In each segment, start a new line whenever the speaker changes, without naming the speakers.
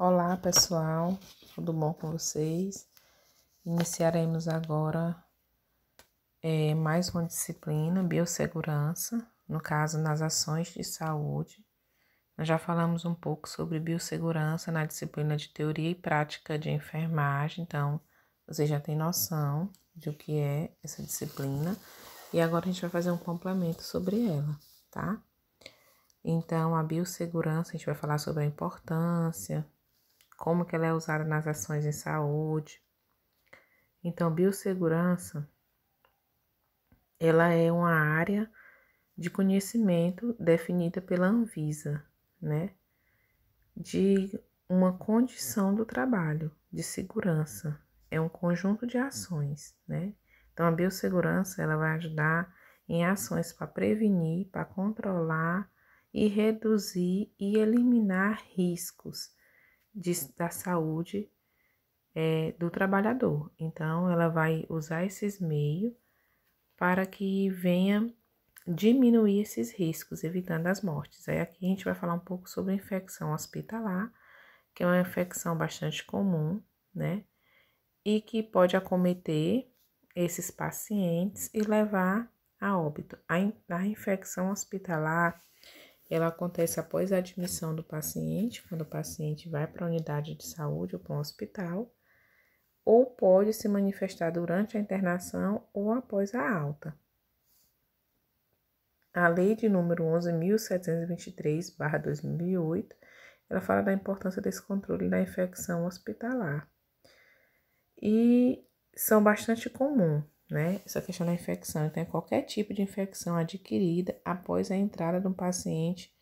Olá, pessoal, tudo bom com vocês? Iniciaremos agora mais uma disciplina, biossegurança, no caso, nas ações de saúde. Nós já falamos um pouco sobre biossegurança na disciplina de teoria e prática de enfermagem, então você já tem noção de o que é essa disciplina. E agora a gente vai fazer um complemento sobre ela, tá? Então, a biossegurança, a gente vai falar sobre a importância, como que ela é usada nas ações em saúde. Então, biossegurança, ela é uma área de conhecimento definida pela Anvisa, né? De uma condição do trabalho, de segurança. É um conjunto de ações, né? Então, a biossegurança, ela vai ajudar em ações para prevenir, para controlar e reduzir e eliminar riscos da saúde do trabalhador. Então, ela vai usar esses meios para que venha diminuir esses riscos, evitando as mortes. Aí aqui a gente vai falar um pouco sobre a infecção hospitalar, que é uma infecção bastante comum, né? E que pode acometer esses pacientes e levar a óbito. A infecção hospitalar, ela acontece após a admissão do paciente, quando o paciente vai para a unidade de saúde ou para um hospital, ou pode se manifestar durante a internação ou após a alta. A Lei de número 11.723/2008, ela fala da importância desse controle da infecção hospitalar. E são bastante comum, né? Essa questão da infecção. Então, qualquer tipo de infecção adquirida após a entrada de um paciente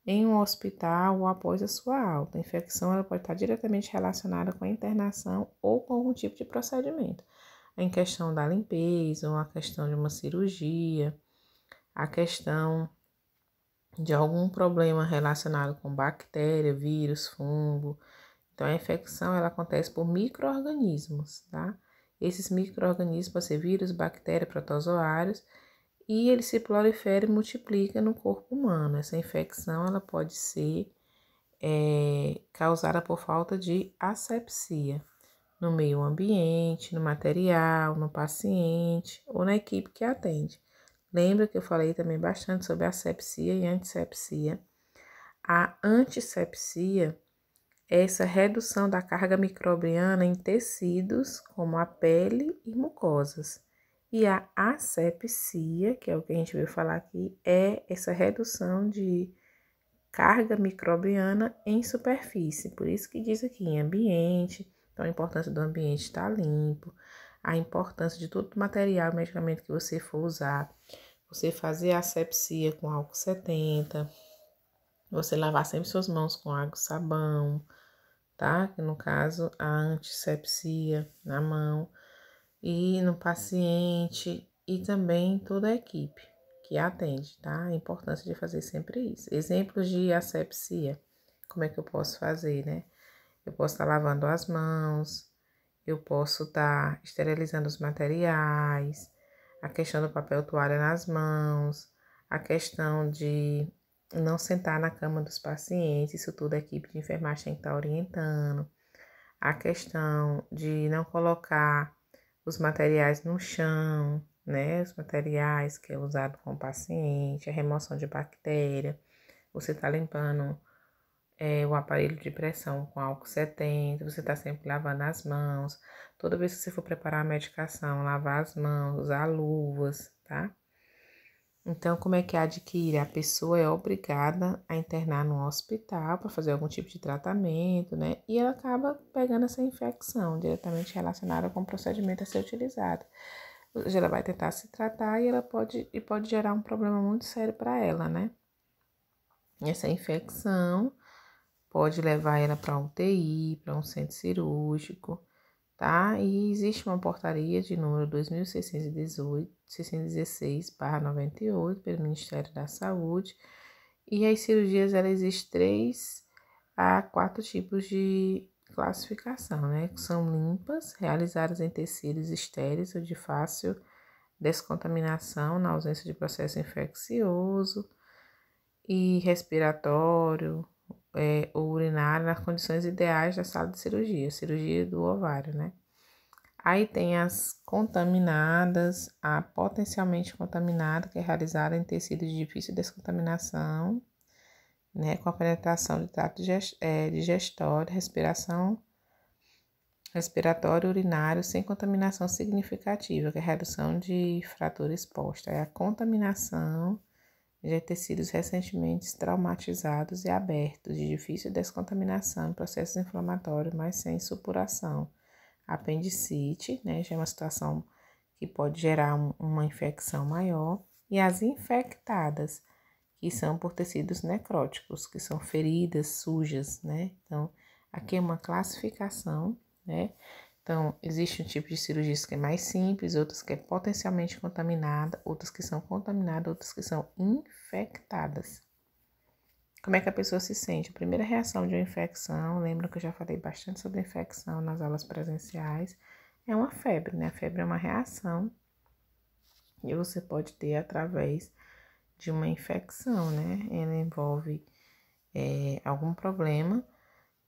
em um hospital ou após a sua alta. A infecção ela pode estar diretamente relacionada com a internação ou com algum tipo de procedimento. Em questão da limpeza, ou a questão de uma cirurgia, a questão de algum problema relacionado com bactéria, vírus, fungo. Então, a infecção ela acontece por micro-organismos, tá? Esses micro-organismos podem ser vírus, bactéria, protozoários, e ele se prolifera e multiplica no corpo humano. Essa infecção ela pode ser causada por falta de asepsia no meio ambiente, no material, no paciente ou na equipe que atende. Lembra que eu falei também bastante sobre asepsia e antissepsia. A antissepsia é essa redução da carga microbiana em tecidos, como a pele e mucosas. E a asepsia, que é o que a gente veio falar aqui, é essa redução de carga microbiana em superfície. Por isso que diz aqui em ambiente, então a importância do ambiente estar limpo, a importância de todo o material, medicamento que você for usar, você fazer a asepsia com álcool 70, você lavar sempre suas mãos com água e sabão, tá? Que no caso, a antissepsia na mão e no paciente e também toda a equipe que atende, tá? A importância de fazer sempre isso. Exemplos de asepsia, como é que eu posso fazer, né? Eu posso estar lavando as mãos, eu posso estar esterilizando os materiais, a questão do papel toalha nas mãos, a questão de não sentar na cama dos pacientes, isso tudo a equipe de enfermagem tem que estar orientando. A questão de não colocar os materiais no chão, né? Os materiais que é usado com o paciente, a remoção de bactéria. Você tá limpando o aparelho de pressão com álcool 70, você tá sempre lavando as mãos. Toda vez que você for preparar a medicação, lavar as mãos, usar luvas, tá? Então, como é que adquire? A pessoa é obrigada a internar no hospital para fazer algum tipo de tratamento, né? E ela acaba pegando essa infecção diretamente relacionada com o procedimento a ser utilizado. Ou seja, ela vai tentar se tratar e ela pode gerar um problema muito sério para ela, né? Essa infecção pode levar ela para UTI, para um centro cirúrgico, tá? E existe uma portaria de número 2616/98 pelo Ministério da Saúde, e as cirurgias, ela existe 3 a 4 tipos de classificação, né? Que são limpas, realizadas em tecidos estéreis ou de fácil descontaminação na ausência de processo infeccioso e respiratório, ou urinária nas condições ideais da sala de cirurgia do ovário, né? Aí tem as contaminadas, a potencialmente contaminada, que é realizada em tecido de difícil descontaminação, né? Com a penetração de trato digestório, respiratório urinário sem contaminação significativa, que é a redução de fratura exposta. É a contaminação de tecidos recentemente traumatizados e abertos, de difícil descontaminação, processos inflamatórios, mas sem supuração. Apendicite, né, já é uma situação que pode gerar uma infecção maior. E as infectadas, que são por tecidos necróticos, que são feridas sujas, né? Então, aqui é uma classificação, né? Então, existe um tipo de cirurgia que é mais simples, outras que é potencialmente contaminada, outras que são contaminadas, outras que são infectadas. Como é que a pessoa se sente? A primeira reação de uma infecção, lembra que eu já falei bastante sobre infecção nas aulas presenciais, é uma febre, né? A febre é uma reação e você pode ter através de uma infecção, né? Ela envolve algum problema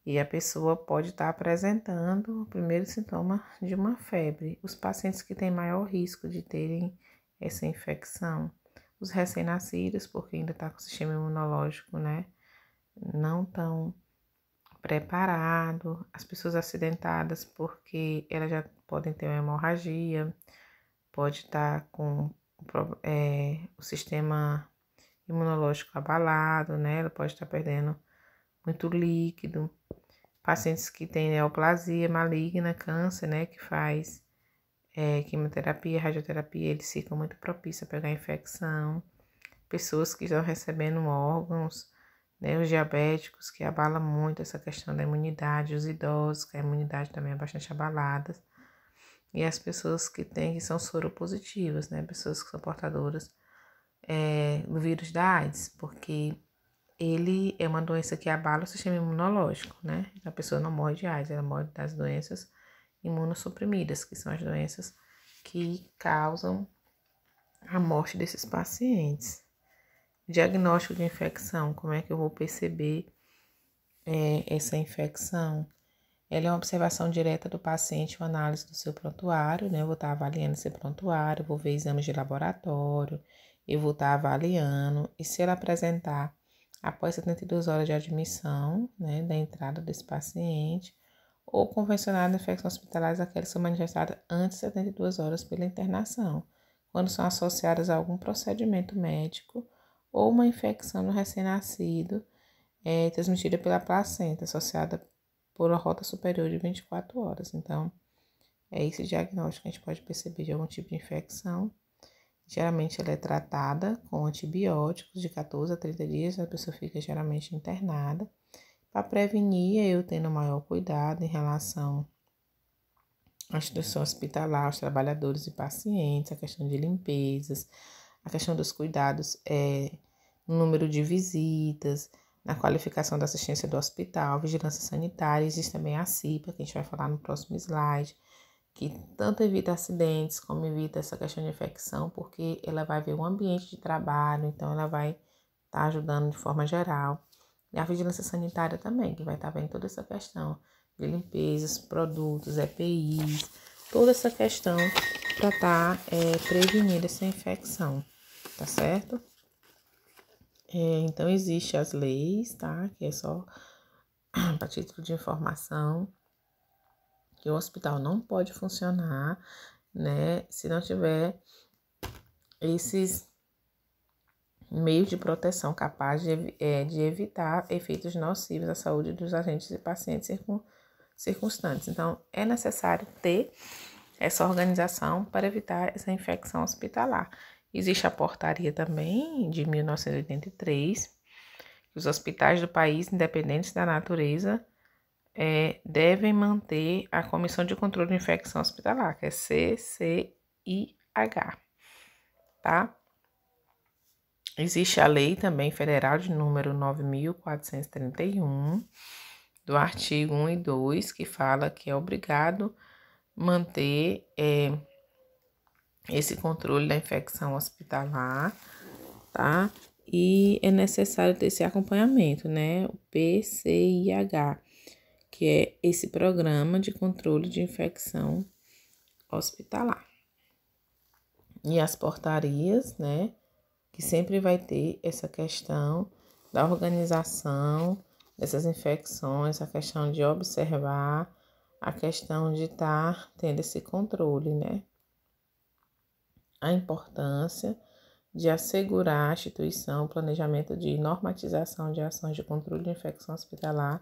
e a pessoa pode estar apresentando o primeiro sintoma de uma febre. Os pacientes que têm maior risco de terem essa infecção, os recém-nascidos, porque ainda está com o sistema imunológico, né? Não tão preparado, as pessoas acidentadas, porque elas já podem ter uma hemorragia, pode estar com o sistema imunológico abalado, né? Ela pode estar perdendo muito líquido. Pacientes que têm neoplasia maligna, câncer, né? Que faz quimioterapia, radioterapia, eles ficam muito propícios a pegar infecção. Pessoas que estão recebendo órgãos, né? Os diabéticos, que abala muito essa questão da imunidade, os idosos, que a imunidade também é bastante abalada. E as pessoas que são soropositivas, né? Pessoas que são portadoras do vírus da AIDS, porque ele é uma doença que abala o sistema imunológico, né? A pessoa não morre de AIDS, ela morre das doenças imunossuprimidas, que são as doenças que causam a morte desses pacientes. Diagnóstico de infecção, como é que eu vou perceber essa infecção? Ela é uma observação direta do paciente, uma análise do seu prontuário, né? Eu vou estar avaliando esse prontuário, vou ver exames de laboratório, eu vou estar avaliando, e se ela apresentar após 72 horas de admissão, né, da entrada desse paciente, ou convencionada infecções hospitalares, aquelas que são manifestadas antes de 72 horas pela internação, quando são associadas a algum procedimento médico ou uma infecção no recém-nascido, transmitida pela placenta, associada por uma rota superior de 24 horas. Então, é esse diagnóstico que a gente pode perceber de algum tipo de infecção. Geralmente, ela é tratada com antibióticos de 14 a 30 dias, a pessoa fica geralmente internada. Para prevenir, eu tendo maior cuidado em relação à instituição hospitalar, aos trabalhadores e pacientes, a questão de limpezas, a questão dos cuidados no número de visitas, na qualificação da assistência do hospital, vigilância sanitária. Existe também a CIPA, que a gente vai falar no próximo slide, que tanto evita acidentes como evita essa questão de infecção, porque ela vai ver o ambiente de trabalho, então ela vai estar ajudando de forma geral. E a vigilância sanitária também, que vai estar vendo toda essa questão de limpezas, produtos, EPIs, toda essa questão para estar prevenindo essa infecção, tá certo? Então, existem as leis, tá? Que é só para título de informação, que o hospital não pode funcionar, né? Se não tiver esses meios de proteção capazes de evitar efeitos nocivos à saúde dos agentes e pacientes circunstantes. Então, é necessário ter essa organização para evitar essa infecção hospitalar. Existe a portaria também de 1983, que os hospitais do país, independentes da natureza, devem manter a Comissão de Controle de Infecção Hospitalar, que é CCIH, tá? Existe a lei também federal de número 9.431, do artigo 1 e 2, que fala que é obrigado manter esse controle da infecção hospitalar, tá? e é necessário ter esse acompanhamento, né? O PCIH, que é esse programa de controle de infecção hospitalar. E as portarias, né? Que sempre vai ter essa questão da organização dessas infecções, a questão de observar, a questão de estar tendo esse controle, né? A importância de assegurar à instituição o planejamento de normatização de ações de controle de infecção hospitalar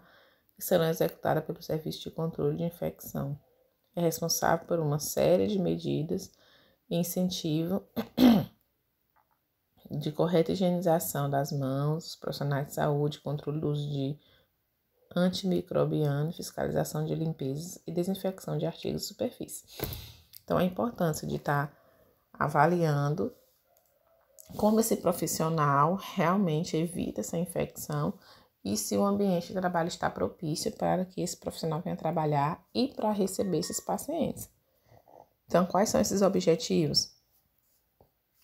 que serão executadas pelo Serviço de Controle de Infecção. É responsável por uma série de medidas e incentivo de correta higienização das mãos, dos profissionais de saúde, controle do uso de antimicrobiano, fiscalização de limpezas e desinfecção de artigos de superfície. Então, a importância de estar avaliando como esse profissional realmente evita essa infecção e se o ambiente de trabalho está propício para que esse profissional venha trabalhar e para receber esses pacientes. Então, quais são esses objetivos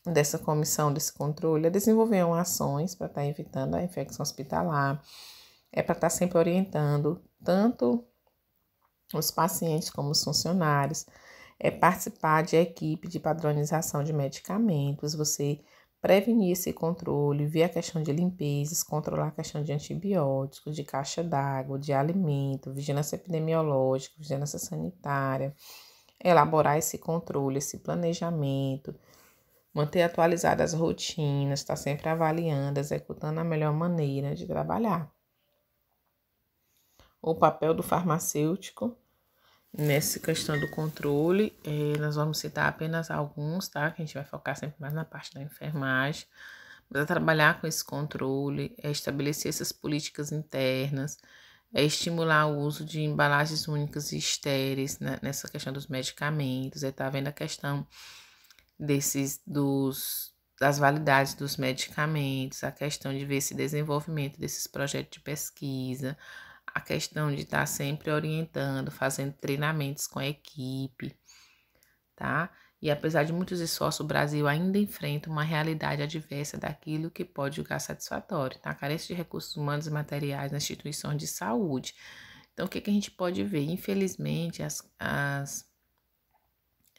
dessa comissão, desse controle? É desenvolver ações para estar evitando a infecção hospitalar, é para estar sempre orientando tanto os pacientes como os funcionários, é participar de equipe de padronização de medicamentos, você prevenir esse controle, ver a questão de limpezas, controlar a questão de antibióticos, de caixa d'água, de alimento, vigilância epidemiológica, vigilância sanitária, elaborar esse controle, esse planejamento, manter atualizadas as rotinas, estar sempre avaliando, executando a melhor maneira de trabalhar. O papel do farmacêutico nessa questão do controle, nós vamos citar apenas alguns, tá? Que a gente vai focar sempre mais na parte da enfermagem. Mas é trabalhar com esse controle, é estabelecer essas políticas internas, é estimular o uso de embalagens únicas e estéreis, né, nessa questão dos medicamentos, tá vendo a questão das validades dos medicamentos, a questão de ver esse desenvolvimento desses projetos de pesquisa, a questão de estar sempre orientando, fazendo treinamentos com a equipe, tá? E apesar de muitos esforços, o Brasil ainda enfrenta uma realidade adversa daquilo que pode julgar satisfatório, tá? Carência de recursos humanos e materiais nas instituições de saúde. Então, o que a gente pode ver? Infelizmente, as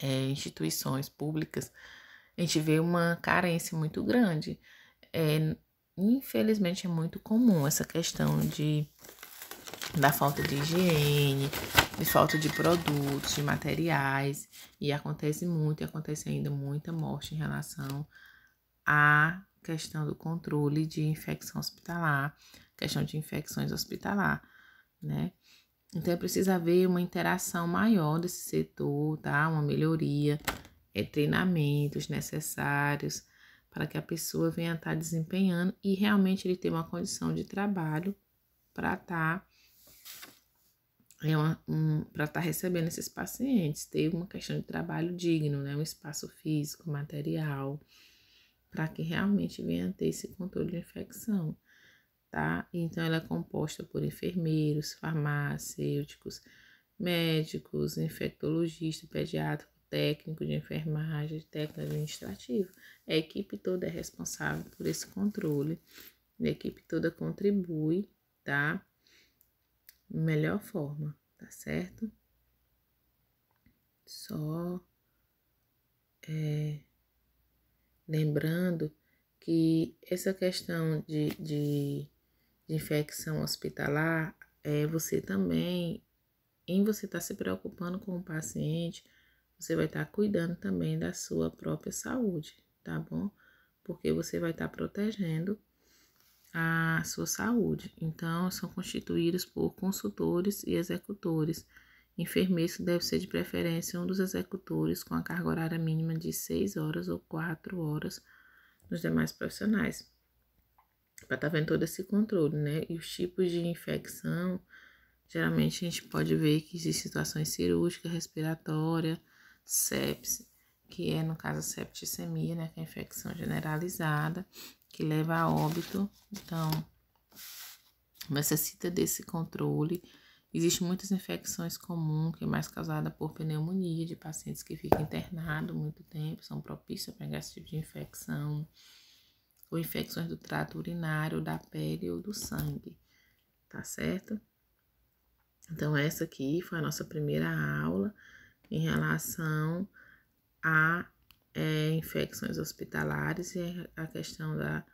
instituições públicas, a gente vê uma carência muito grande. Infelizmente, é muito comum essa questão da falta de higiene, de falta de produtos, de materiais, e acontece ainda muita morte em relação à questão do controle de infecção hospitalar, questão de infecções hospitalar, né? Então, é preciso haver uma interação maior desse setor, tá? Uma melhoria, treinamentos necessários para que a pessoa venha estar desempenhando e realmente ele ter uma condição de trabalho para estar para estar recebendo esses pacientes, ter uma questão de trabalho digno, né? Um espaço físico, material, para que realmente venha ter esse controle de infecção, tá? Então, ela é composta por enfermeiros, farmacêuticos, médicos, infectologista, pediátrico, técnico de enfermagem, técnico administrativo. A equipe toda é responsável por esse controle, a equipe toda contribui, tá? Melhor forma, tá certo? Só lembrando que essa questão de infecção hospitalar, você também, em você estar se preocupando com o paciente, você vai estar cuidando também da sua própria saúde, tá bom? Porque você vai estar protegendo a sua saúde. Então, são constituídos por consultores e executores. Enfermeiro deve ser de preferência um dos executores com a carga horária mínima de 6 horas ou 4 horas nos demais profissionais. Para estar vendo todo esse controle, né? E os tipos de infecção, geralmente a gente pode ver que existem situações cirúrgicas, respiratória, sepse, que é no caso a septicemia, né? Que é a infecção generalizada, que leva a óbito. Então, necessita desse controle. Existem muitas infecções comuns, que é mais causada por pneumonia, de pacientes que ficam internados muito tempo, são propícios a pegar esse tipo de infecção. ou infecções do trato urinário, da pele ou do sangue, tá certo? Então, essa aqui foi a nossa primeira aula em relação a infecções hospitalares e a questão da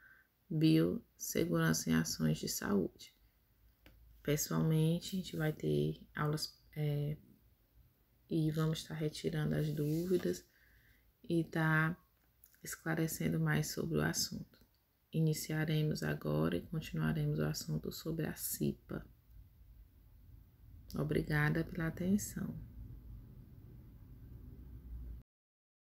biossegurança em ações de saúde. Pessoalmente, a gente vai ter aulas e vamos estar retirando as dúvidas e tá esclarecendo mais sobre o assunto. Iniciaremos agora e continuaremos o assunto sobre a CIPA. Obrigada pela atenção.